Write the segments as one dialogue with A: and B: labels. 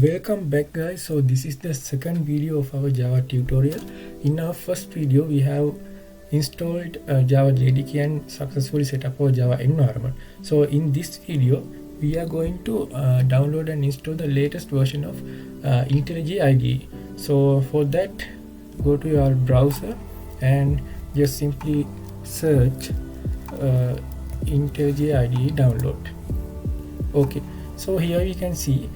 A: Welcome back guys. So this is the second video of our Java tutorial. In our first video we have installed Java JDK and successfully set up our Java environment. So in this video we are going to download and install the latest version of IntelliJ IDEA. So for that, go to your browser and just simply search IntelliJ IDEA download. Okay, so here we can see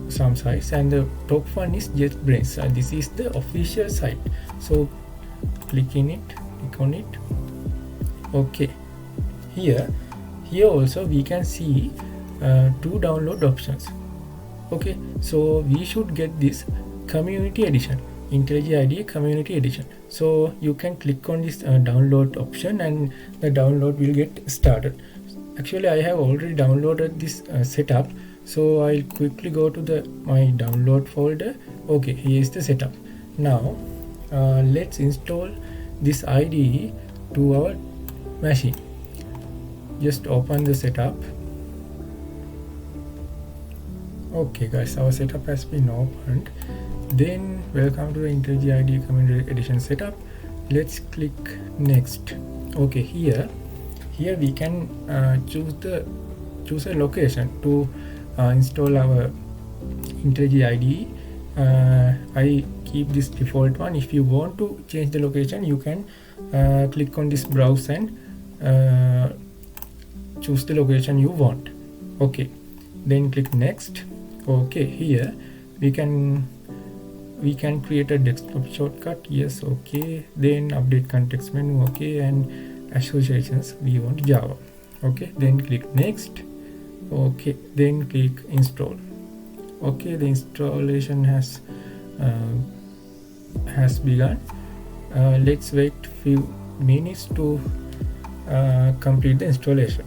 A: some sites, and the top one is JetBrains. This is the official site, so click on it. Okay, here also we can see two download options. Okay, so we should get this community edition, IntelliJ IDEA community edition. So you can click on this download option and the download will get started. Actually I have already downloaded this setup, so I'll quickly go to my download folder. Okay, here is the setup. Now let's install this IDE to our machine. Just open the setup. Okay guys, our setup has been opened. Then welcome to the IntelliJ IDEA community edition setup. Let's click next. Okay, here we can choose a location to install our IntelliJ IDE. I keep this default one. If you want to change the location, you can click on this browse and choose the location you want. Okay, then click next. Okay, here we can create a desktop shortcut. Yes, okay. Then update context menu. Okay, and associations we want Java. Okay, then click next. Okay, then click install. Okay, the installation has begun. Let's wait few minutes to complete the installation.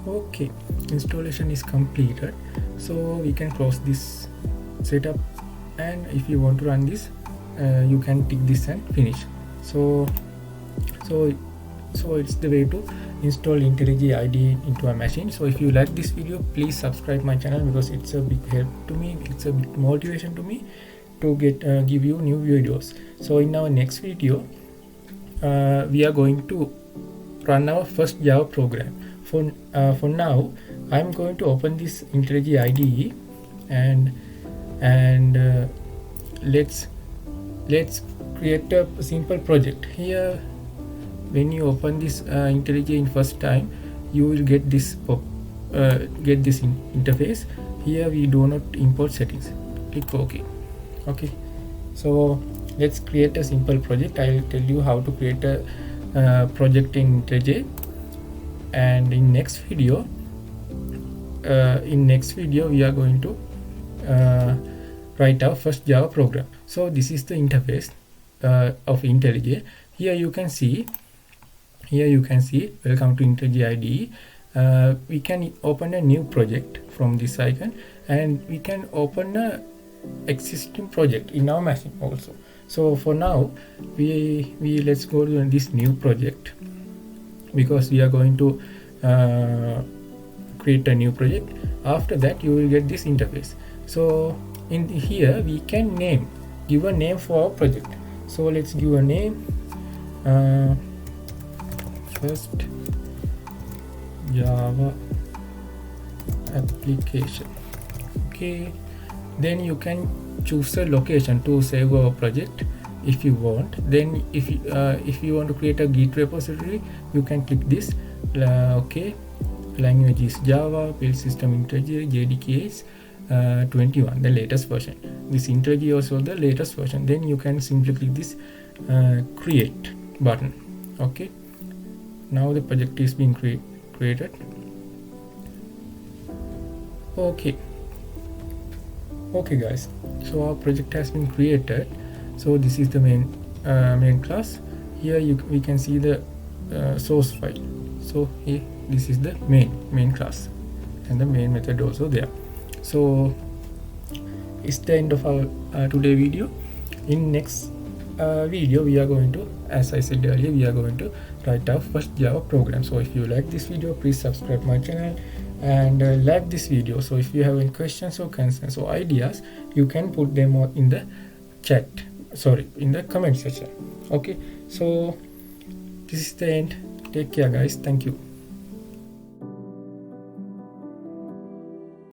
A: Okay, installation is completed, so we can close this setup, and if you want to run this, you can tick this and finish. So it's the way to install IntelliJ IDEA into a machine. So if you like this video, please subscribe my channel, because it's a big help to me. It's a big motivation to me to give you new videos. So in our next video, we are going to run our first Java program. For now, I'm going to open this IntelliJ IDE and let's create a simple project. Here, when you open this IntelliJ in first time, you will get this interface. Here we do not import settings. Click OK. Okay, so let's create a simple project. I will tell you how to create a project in IntelliJ, and in next video we are going to write our first Java program. So this is the interface of IntelliJ. Here you can see welcome to IntelliJ IDE. We can open a new project from this icon, and we can open a existing project in our machine also. So for now, we let's go to this new project, because we are going to create a new project. After that, you will get this interface. So in here we can give a name for our project. So let's give a name, first Java application. Okay, then you can choose a location to save our project if you want. Then if you want to create a Git repository, you can click this. Okay, language is Java, build system IntelliJ, JDK is 21, the latest version. This IntelliJ also the latest version. Then you can simply click this create button. Okay, now the project is being created. Okay guys, so our project has been created. So this is the main class. Here we can see the source file. So here this is the main class, and the main method also there. So it's the end of our today video. In next video we are going to, as I said earlier, we are going to write our first Java program. So if you like this video, please subscribe my channel and like this video. So if you have any questions or concerns or ideas, you can put them in the chat, sorry, in the comment section. Okay, so this is the end. Take care guys. Thank you.